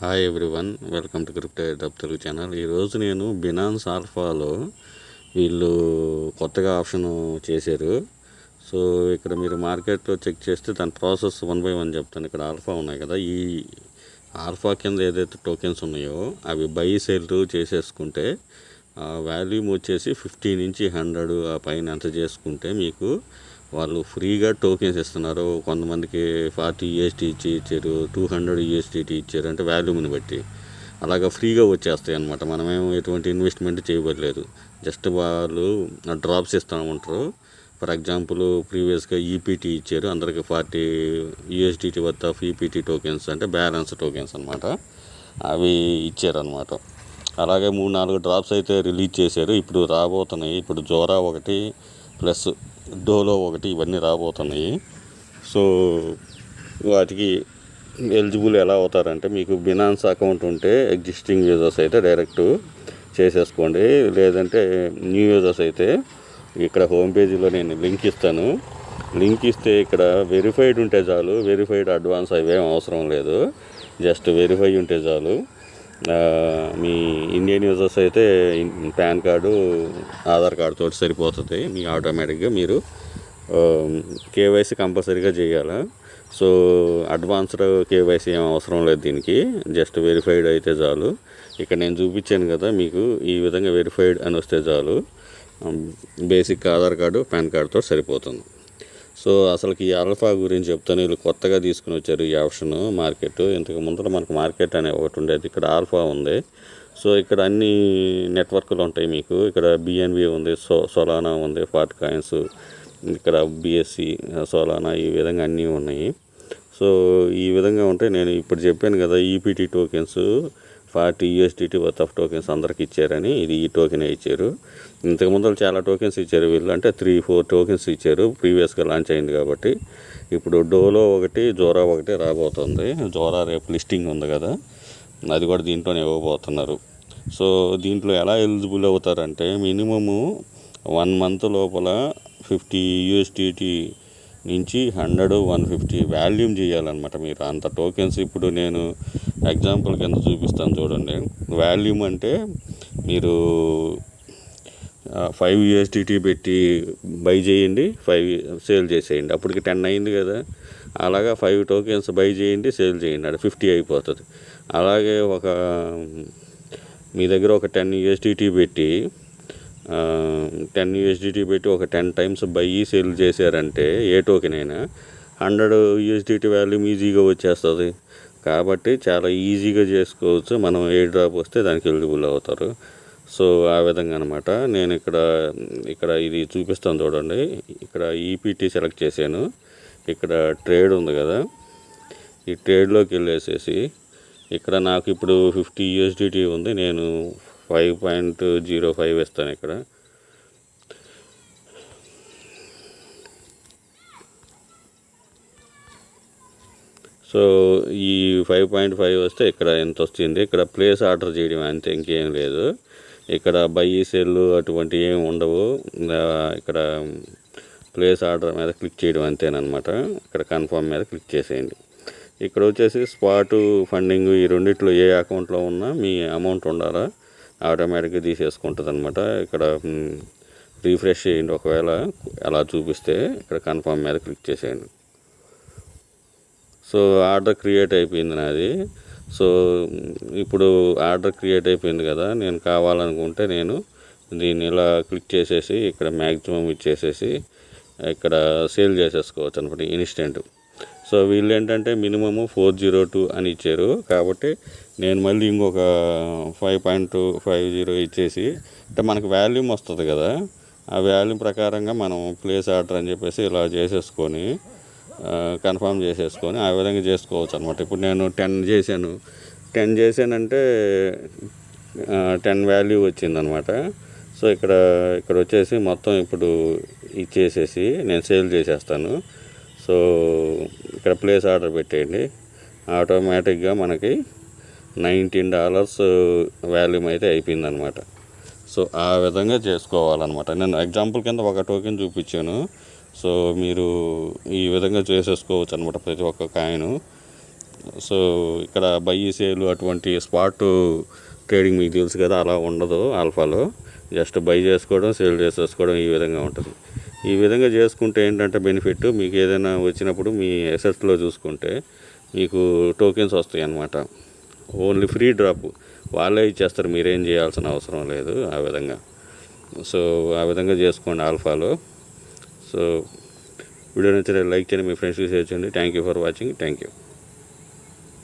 Hi everyone, welcome to crypto ఎడప్ Telugu channel. ఈరోజు నేను బినాన్స్ ఆల్ఫాలో వీళ్ళు కొత్తగా ఆప్షన్ చేశారు. సో ఇక్కడ మీరు మార్కెట్లో చెక్ చేస్తే దాని ప్రాసెస్ 1 by 1 చెప్తాను. ఇక్కడ ఆల్ఫా ఉన్నాయి కదా, ఈ ఆల్ఫా కింద ఏదైతే టోకెన్స్ ఉన్నాయో అవి బై సేల్ చేసేసుకుంటే వాల్యూమ్ వచ్చేసి 50 నుంచి 100 ఆ పైన ఎంత చేసుకుంటే మీకు వాళ్ళు ఫ్రీగా టోకెన్స్ ఇస్తున్నారు. కొంతమందికి 40 USD ఇచ్చారు, 200 USDT ఇచ్చారు, అంటే వాల్యూమ్ని బట్టి అలాగా ఫ్రీగా వచ్చేస్తాయి అన్నమాట. మనమేమో ఎటువంటి ఇన్వెస్ట్మెంట్ చేయబడలేదు, జస్ట్ వాళ్ళు డ్రాప్స్ ఇస్తూ ఉంటారు. ఫర్ ఎగ్జాంపుల్ ప్రీవియస్గా ఈపీటీ ఇచ్చారు, అందరికి 40 USDT worth of EPT tokens, అంటే బ్యాలెన్స్ టోకెన్స్ అనమాట, అవి ఇచ్చారనమాట. అలాగే 3-4 డ్రాప్స్ అయితే రిలీజ్ చేశారు, ఇప్పుడు రాబోతున్నాయి. ఇప్పుడు జోరా ఒకటి ప్లస్ డోలో ఒకటి, ఇవన్నీ రాబోతున్నాయి. సో వాటికి ఎలిజిబుల్ ఎలా అవుతారంటే, మీకు బినాన్స్ అకౌంట్ ఉంటే ఎగ్జిస్టింగ్ యూజర్స్ అయితే డైరెక్ట్ చేసేసుకోండి. లేదంటే న్యూ యూజర్స్ అయితే ఇక్కడ హోమ్ పేజీలో నేను లింక్ ఇస్తాను. లింక్ ఇస్తే ఇక్కడ వెరిఫైడ్ ఉంటే చాలు, వెరిఫైడ్ అడ్వాన్స్ అవేం అవసరం లేదు, జస్ట్ వెరిఫై ఉంటే చాలు. మీ ఇండియన్ యూజర్స్ అయితే పాన్ కార్డు, ఆధార్ కార్డు తోటి సరిపోతుంది. మీ ఆటోమేటిక్గా మీరు కేవైసీ కంపల్సరీగా చేయాలి. సో అడ్వాన్స్డ్ కేవైసీ ఏం అవసరం లేదు దీనికి, జస్ట్ వెరిఫైడ్ అయితే చాలు. ఇక్కడ నేను చూపించాను కదా మీకు, ఈ విధంగా వెరిఫైడ్ అని వస్తే చాలు. బేసిక్ ఆధార్ కార్డు, పాన్ కార్డుతో సరిపోతుంది. సో అసలుకి ఈ ఆల్ఫా గురించి చెప్తాను. వీళ్ళు కొత్తగా తీసుకుని వచ్చారు ఈ ఆప్షన్ మార్కెట్. ఇంతకు ముందర మనకు మార్కెట్ అనే ఒకటి ఉండేది, ఇక్కడ ఆల్ఫా ఉంది. సో ఇక్కడ అన్ని నెట్వర్క్లు ఉంటాయి మీకు. ఇక్కడ బిఎన్బి ఉంది, సోలానా ఉంది, ఫాట్ కాయిన్స్, ఇక్కడ బిఎస్సి, సోలానా, ఈ విధంగా అన్నీ ఉన్నాయి. సో ఈ విధంగా ఉంటాయి. నేను ఇప్పుడు చెప్పాను కదా, EPT tokens 40 USDT worth of tokens అందరికి ఇచ్చారని, ఇది ఈ టోకెనే ఇచ్చారు. ఇంతకుముందు చాలా టోకెన్స్ ఇచ్చారు వీళ్ళు, అంటే 3-4 టోకెన్స్ ఇచ్చారు, ప్రీవియస్గా లాంచ్ అయింది కాబట్టి. ఇప్పుడు డోలో ఒకటి, జోరా ఒకటి రాబోతుంది. జోరా రేపు లిస్టింగ్ ఉంది కదా, అది కూడా దీంట్లోనే ఇవ్వబోతున్నారు. సో దీంట్లో ఎలా ఎలిజిబుల్ అవుతారంటే, మినిమము 1 month లోపల 50 USDT నుంచి 100-150 వాల్యూమ్ చేయాలన్నమాట మీరు అంత టోకెన్స్. ఇప్పుడు నేను ఎగ్జాంపుల్ కింద చూపిస్తాను చూడండి. వాల్యూమ్ అంటే మీరు 5 USDT పెట్టి బై చేయండి, 5 సేల్ చేసేయండి, అప్పటికి 10 అయింది కదా. అలాగా 5 టోకెన్స్ బై చేయండి, సేల్ చేయండి, అది 50 అయిపోతుంది. అలాగే మీ దగ్గర ఒక 10 USDT పెట్టి 10 USDT పెట్టి ఒక 10 times బై సేల్ చేశారంటే ఏ టోకెన్ అయినా 100 USDT వాల్యూమ్ ఈజీగా వచ్చేస్తుంది. కాబట్టి చాలా ఈజీగా చేసుకోవచ్చు. మనం ఏ డ్రాప్ వస్తే దానికి ఎలిజిబుల్ అవుతారు. సో ఆ విధంగా అనమాట. నేను ఇక్కడ ఇది చూపిస్తాను చూడండి. ఇక్కడ ఈపీటీ సెలెక్ట్ చేశాను. ఇక్కడ ట్రేడ్ ఉంది కదా, ఈ ట్రేడ్లోకి వెళ్ళేసేసి ఇక్కడ నాకు ఇప్పుడు 50 USDT ఉంది, నేను 5.05 ఇస్తాను ఇక్కడ. సో ఈ 5.5 వస్తే ఇక్కడ ఎంత వస్తుంది, ఇక్కడ ప్లేస్ ఆర్డర్ చేయడం అంతే, ఇంకేం లేదు. ఇక్కడ బై సెల్ అటువంటి ఏమి ఉండవు. ఇక్కడ ప్లేస్ ఆర్డర్ మీద క్లిక్ చేయడం అంతేనమాట. ఇక్కడ కన్ఫర్మ్ మీద క్లిక్ చేసేయండి. ఇక్కడ వచ్చేసి స్పాట్, ఫండింగ్, ఈ రెండిట్లో ఏ అకౌంట్లో ఉన్నా మీ అమౌంట్ ఉండాలా, ఆటోమేటిక్గా తీసేసుకుంటుంది అనమాట. ఇక్కడ రీఫ్రెష్ చేయండి, ఒకవేళ అలా చూపిస్తే ఇక్కడ కన్ఫర్మ్ మీద క్లిక్ చేసేయండి. సో ఆర్డర్ క్రియేట్ అయిపోయింది నాది. సో ఇప్పుడు ఆర్డర్ క్రియేట్ అయిపోయింది కదా, నేను కావాలనుకుంటే నేను దీన్ని ఇలా క్లిక్ చేసేసి ఇక్కడ మ్యాక్సిమం ఇచ్చేసేసి ఇక్కడ సేల్ చేసేసుకోవచ్చు అనమాట ఇన్స్టెంట్. సో వీళ్ళు ఏంటంటే మినిమము 402 అని ఇచ్చారు, కాబట్టి నేను మళ్ళీ ఇంకొక 5.50 ఇచ్చేసి, అంటే మనకు వాల్యూమ్ వస్తుంది కదా, ఆ వాల్యూమ్ ప్రకారంగా మనం ప్లేస్ ఆర్డర్ అని చెప్పేసి ఇలా చేసేసుకొని కన్ఫర్మ్ చేసేసుకొని ఆ విధంగా చేసుకోవచ్చు అనమాట. ఇప్పుడు నేను 10 చేశానంటే 10 వాల్యూ వచ్చిందనమాట. సో ఇక్కడ వచ్చేసి మొత్తం ఇప్పుడు ఇచ్చేసేసి నేను సేల్ చేసేస్తాను. సో ఇక్కడ ప్లేస్ ఆర్డర్ పెట్టేయండి, ఆటోమేటిక్గా మనకి $19 వాల్యూమ్ అయితే అయిపోయిందనమాట. సో ఆ విధంగా చేసుకోవాలన్నమాట. నేను ఎగ్జాంపుల్ కింద ఒక టోకెన్ చూపించాను. సో మీరు ఈ విధంగా చేసేసుకోవచ్చు అనమాట ప్రతి ఒక్క కాయిన్. సో ఇక్కడ బై సేల్ అటువంటి స్పాట్ ట్రేడింగ్ మీకు తెలుసు కదా, అలా ఉండదు ఆల్ఫాలో. జస్ట్ బై చేసుకోవడం, సేల్ చేసేసుకోవడం ఈ విధంగా ఉంటుంది. ఈ విధంగా చేసుకుంటే ఏంటంటే బెనిఫిట్, మీకు ఏదైనా వచ్చినప్పుడు మీ అసెట్స్లో చూసుకుంటే మీకు టోకెన్స్ వస్తాయి అన్నమాట. ఓన్లీ ఫ్రీ డ్రాప్ వాళ్ళే ఇచ్చేస్తారు, మీరేం చేయాల్సిన అవసరం లేదు ఆ విధంగా. సో ఆ విధంగా చేసుకోండి ఆల్ఫాలో. సో వీడియో నచ్చితే లైక్ చేయండి, మీ ఫ్రెండ్స్కి షేర్ చేయండి. Thank you for watching. Thank you.